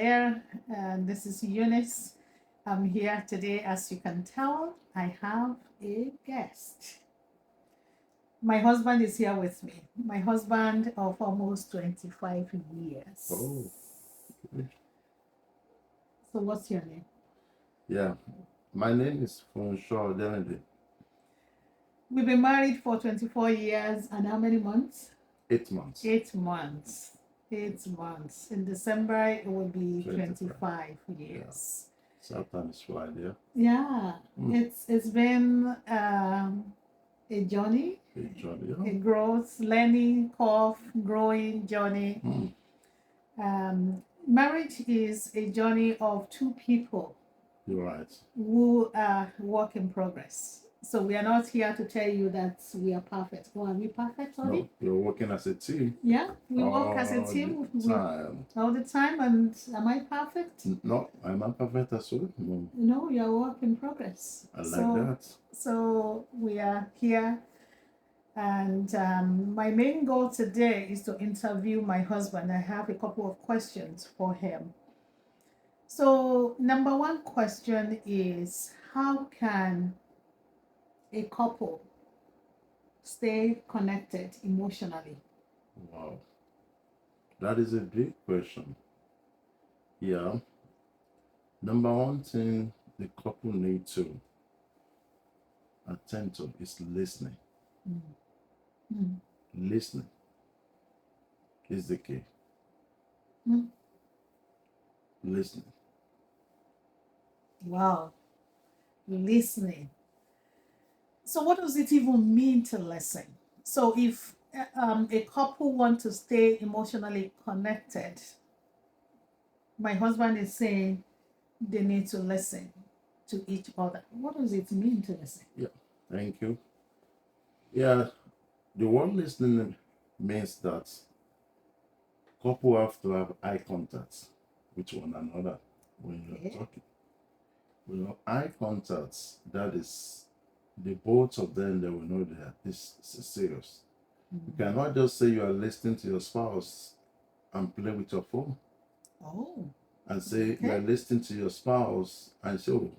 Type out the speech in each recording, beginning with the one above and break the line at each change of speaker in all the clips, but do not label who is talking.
there. And this is Eunice. I'm here today. As you can tell, I have a guest. My husband is here with me. My husband of almost 25 years.
Oh, okay.
So, what's your name?
Yeah. My name is Fonshaw Denedy.
We've been married for 24 years and how many months?
8 months.
8 months. 8 months. In December, it will be
25.
25 years.
Sometimes fly there.
Yeah,
Mm.
it's been a journey,
A journey.
a
Yeah.
growth, learning, curve, growing journey. Marriage is a journey of two people
You're right.
who are work in progress. So we are not here to tell you that we are perfect. Oh, are we perfect, sorry?
No, you're working as a team
Yeah, we work as a
all
team
the time.
all the time. And am I perfect?
No, I'm not perfect as well. No,
No, you're a work in progress.
I like that.
So we are here. And my main goal today is to interview my husband. I have a couple of questions for him. So, number one question is, how can a couple stay connected emotionally?
Wow. That is a big question. Yeah. Number one thing the couple need to attend to is listening.
Mm.
Listening is the key.
Mm.
Listening.
Wow, listening. So, what does it even mean to listen? So, if a couple want to stay emotionally connected, my husband is saying they need to listen to each other. What does it mean to listen?
Yeah. Thank you. Yeah. The word listening means that couple have to have eye contact with one another when you're
Okay.
talking. When you have eye contact, that is the both of them, they will know that this is serious. You cannot just say you are listening to your spouse and play with your phone
Oh,
and say you are
okay.
listening to your spouse and say, oh,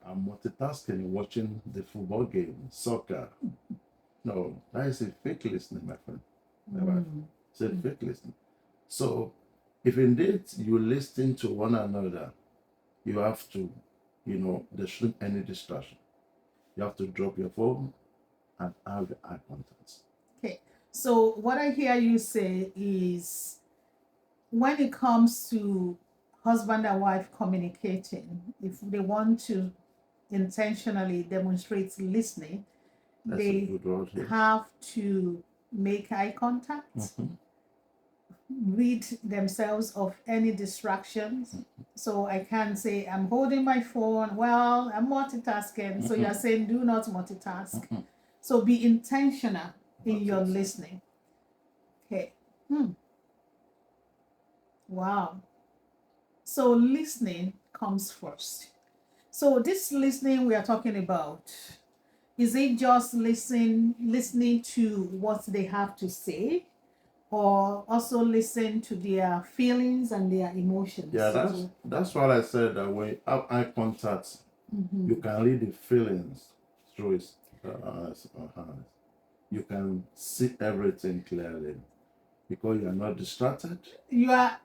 I'm multitasking, watching the football game, soccer. No, that is a fake listening, my friend. My wife. It's a fake listening. So, if indeed you listen to one another, you have to, there shouldn't any distraction. You have to drop your phone and have the eye contact.
Okay. So, what I hear you say is when it comes to husband and wife communicating, if they want to intentionally demonstrate listening,
That's a
they
good word here.
have to make eye contact, rid themselves of any distractions. So I can't say I'm holding my phone. Well, I'm multitasking. So you're saying do not multitask. So be intentional in your listening. Okay. Wow. So listening comes first. So this listening we are talking about, is it just listening to what they have to say, or also listen to their feelings and their emotions?
Yeah, that's what I said, that when you have eye contact, you can read the feelings through his eyes or hands. You can see everything clearly because you are not distracted.
You are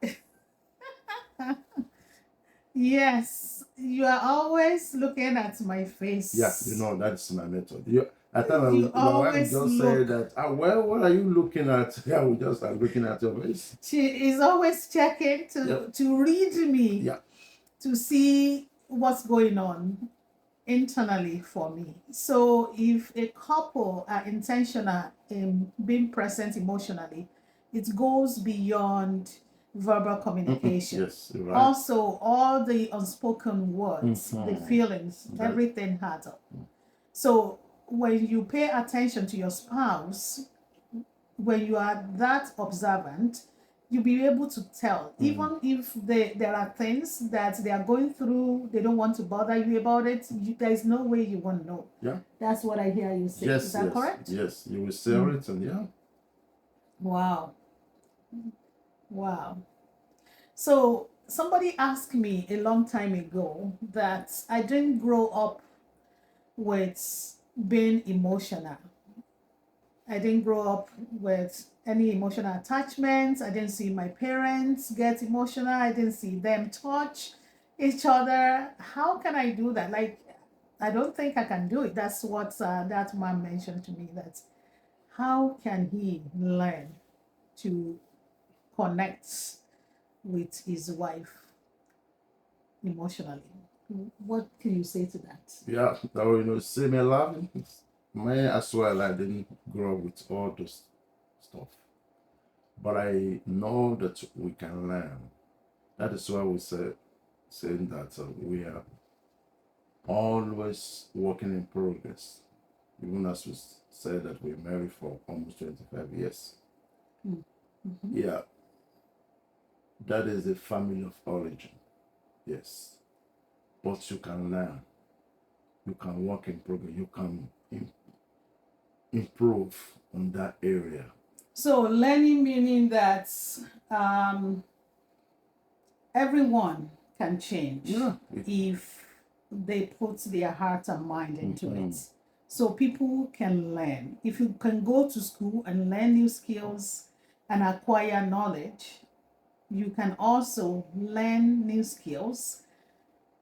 yes, you are always looking at my face.
Yeah, that's my method. At times
You
my wife
always
just say
look.
that, well, what are you looking at? Yeah, we just are looking at your face.
She is always checking to read me,
Yeah.
to see what's going on internally for me. So if a couple are intentional in being present emotionally, it goes beyond verbal communication.
Yes, you're right.
Also, all the unspoken words, the feelings, everything adds up. So when you pay attention to your spouse, when you are that observant, you'll be able to tell. Even if there are things that they are going through, they don't want to bother you about it, there is no way you won't know.
Yeah.
That's what I hear you say.
Yes,
is that correct?
Yes, you will see everything, yeah.
Wow. Wow. So somebody asked me a long time ago that I didn't grow up with being emotional. I didn't grow up with any emotional attachments. I didn't see my parents get emotional. I didn't see them touch each other. How can I do that? Like, I don't think I can do it. That's what that man mentioned to me. That how can he learn to connect with his wife emotionally? What can you say to that?
Yeah, now see me laughing. Me as well, I didn't grow up with all those stuff. But I know that we can learn. That is why we saying that we are always working in progress. Even as we said that we're married for almost 25 years.
Mm-hmm.
Yeah, that is the family of origin. Yes. But you can learn. You can work in progress. You can improve on that area.
So learning meaning that um, everyone can change if they put their heart and mind into it. So people can learn. If you can go to school and learn new skills and acquire knowledge, you can also learn new skills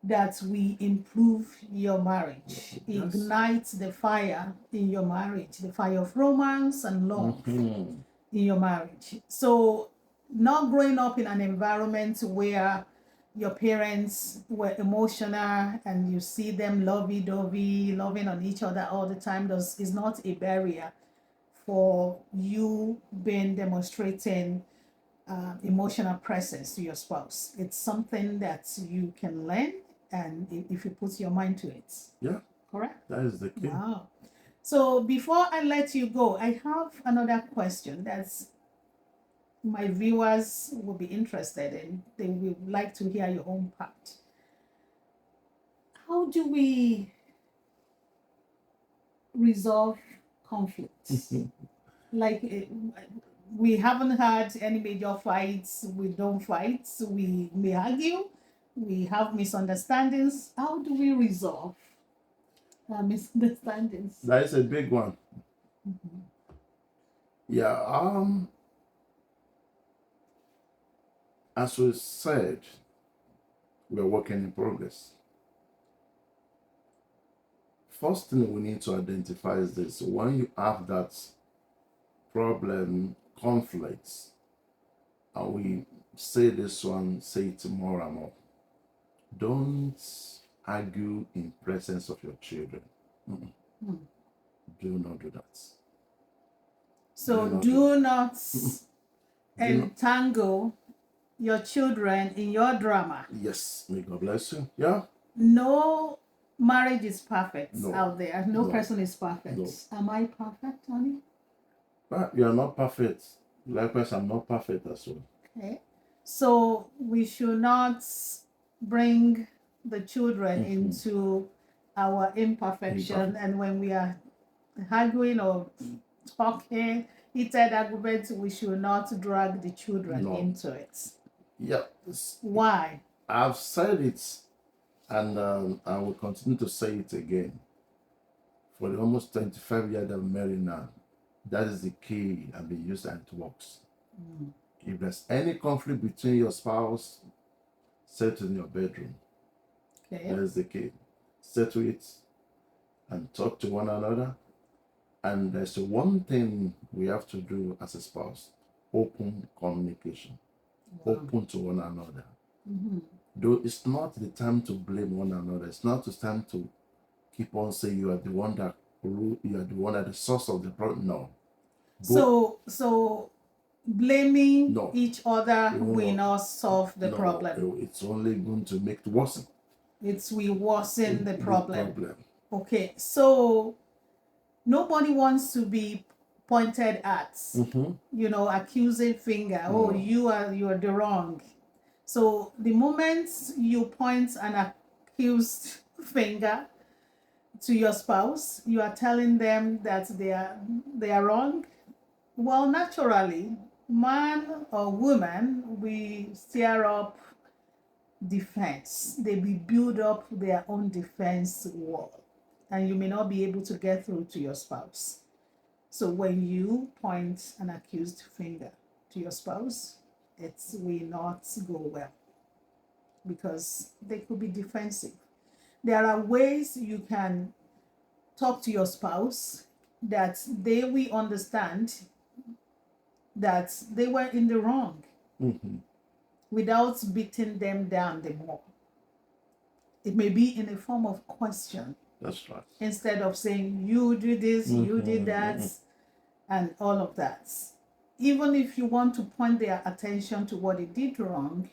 that will improve your marriage, ignite the fire in your marriage, the fire of romance and love in your marriage. So, not growing up in an environment where your parents were emotional and you see them lovey-dovey, loving on each other all the time, is not a barrier for you being demonstrating emotional presence to your spouse. It's something that you can learn, and if you put your mind to it.
Yeah.
Correct?
That is the key.
Wow. So before I let you go, I have another question that's my viewers will be interested in. They will like to hear your own part. How do we resolve conflicts? Like we haven't had any major fights. We don't fight. We may argue. We have misunderstandings. How do we resolve misunderstandings?
That is a big one. Yeah. As we said, we're working in progress. First thing we need to identify is this: when you have that problem, conflicts, and we say this one, say it tomorrow more. Don't argue in presence of your children. Do not do that.
So do not entangle your children in your drama.
Yes, may God bless you. Yeah.
No marriage is perfect out there. No person is perfect.
No.
Am I perfect, honey?
But you are not perfect. Likewise, I'm not perfect as well.
Okay. So we should not bring the children into our imperfection, and when we are arguing or talking, heated arguments, we should not drag the children into it.
Yeah.
Why?
I've said it, and I will continue to say it again. For the almost 25 years that I'm married now, that is the key I've been used and it works. If there's any conflict between your spouse, settle in your bedroom. Okay. That is the key. Settle it and talk to one another. And there's one thing we have to do as a spouse: open communication. Open to one another. Though it's not the time to blame one another. It's not the time to keep on saying you are the one that the source of the problem. No.
So blaming each other will not solve the problem.
It's only going to make it worsen.
It will worsen the problem. Okay, so nobody wants to be pointed at, accusing finger. Oh, you are the wrong. So the moment you point an accused finger to your spouse, you are telling them that they are wrong. Well, naturally, man or woman, we stir up defense. They will build up their own defense wall, and you may not be able to get through to your spouse. So when you point an accused finger to your spouse, it will not go well because they could be defensive. There are ways you can talk to your spouse that they will understand that they were in the wrong without beating them down the more. It may be in a form of question.
That's right.
Instead of saying, you did this, you did that, and all of that. Even if you want to point their attention to what they did wrong,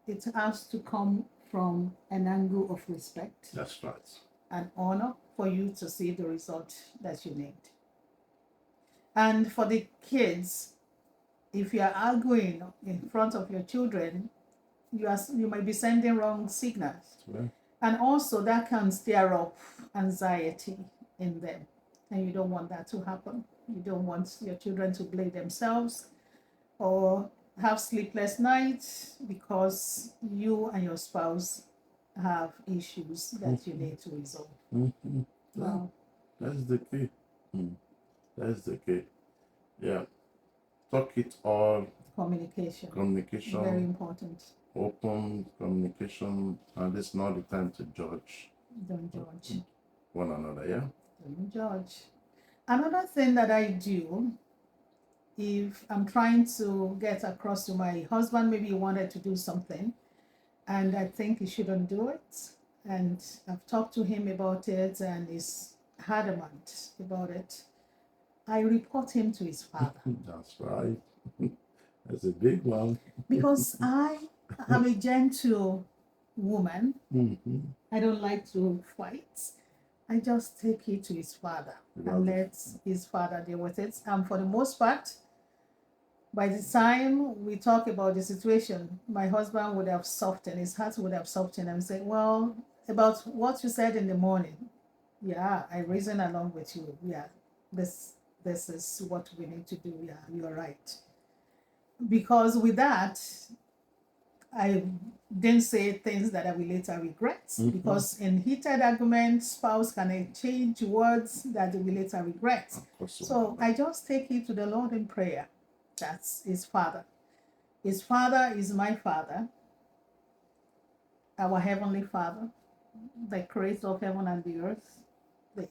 it has to come from an angle of respect.
That's right.
And honor for you to see the result that you need. And for the kids, if you are arguing in front of your children, you might be sending wrong signals.
Right.
And also that can stir up anxiety in them. And you don't want that to happen. You don't want your children to blame themselves or have sleepless nights because you and your spouse have issues that you need to resolve. Wow.
That's the key. That's the key. Yeah. Talk it all.
Communication.
Communication.
Very important.
Open communication, and it's not the time to judge.
Don't judge.
One another, yeah?
Don't judge. Another thing that I do, if I'm trying to get across to my husband, maybe he wanted to do something, and I think he shouldn't do it, and I've talked to him about it, and he's adamant about it, I report him to his father.
That's right. That's a big one.
Because I am a gentle woman. I don't like to fight. I just take it to his father and let his father deal with it. And for the most part, by the time we talk about the situation, my husband would have softened, his heart would have softened and say, well, about what you said in the morning, yeah, I reason along with you. Yeah, this is what we need to do. Yeah, you're right. Because with that, I didn't say things that I will later regret. Because in heated arguments, spouse can exchange words that they will later regret. So I just take it to the Lord in prayer. That's his father. His father is my father, our heavenly father, the creator of heaven and the earth, the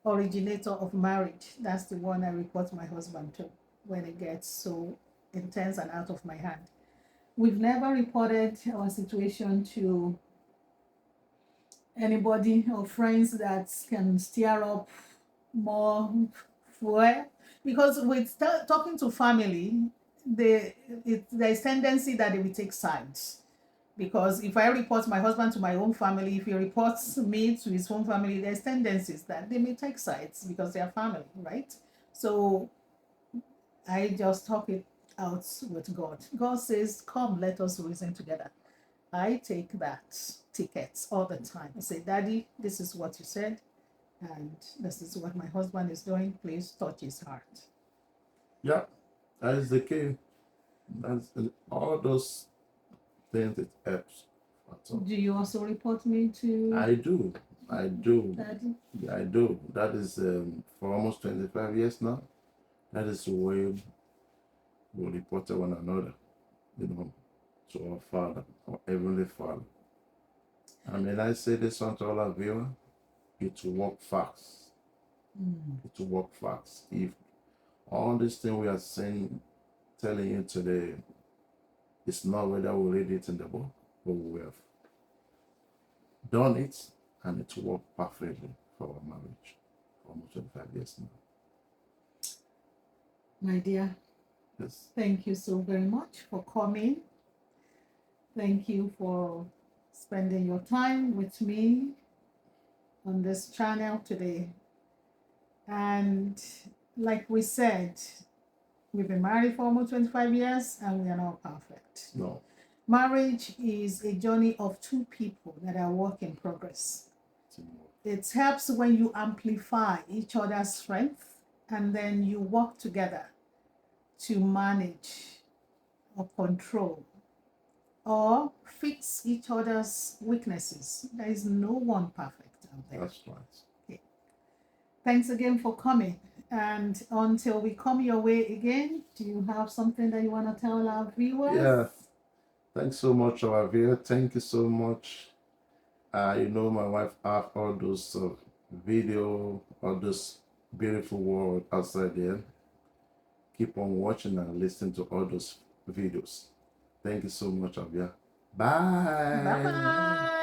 originator of marriage. That's the one I report my husband to when it gets so intense and out of my hand. We've never reported our situation to anybody or friends that can stir up more fuel, because with talking to family, there's tendency that they will take sides. Because if I report my husband to my own family, if he reports me to his own family, there's tendencies that they may take sides because they are family, right? So I just talk it out with God. God says, come, let us reason together. I take that ticket all the time. I say, Daddy, this is what you said, and this is what my husband is doing. Please touch his heart.
Yeah, that is the key. That's all those things, it helps.
Do you also report me to?
I do.
Daddy?
I do. That is for almost 25 years now. That is the way we report to one another, to our Father, our Heavenly Father. And when I say this unto all our viewers, it will work fast. It will work fast. If all this thing we are saying, telling you today, it's not whether we read it in the book, but we have done it, and it will work perfectly for our marriage for almost 25 years now.
My dear,
Yes.
Thank you so very much for coming. Thank you for spending your time with me on this channel today. And like we said, we've been married for almost 25 years and we are not perfect.
No.
Marriage is a journey of two people that are work in progress. It helps when you amplify each other's strength and then you work together to manage or control or fix each other's weaknesses. There is no one perfect out there.
That's right.
Thanks again for coming. And until we come your way again, do you have something that you want to tell our viewers?
Yeah. Thanks so much, our viewer. Thank you so much. My wife have all those video, all those beautiful world outside there. Keep on watching and listening to all those videos. Thank you so much, Avia. Bye.
Bye-bye.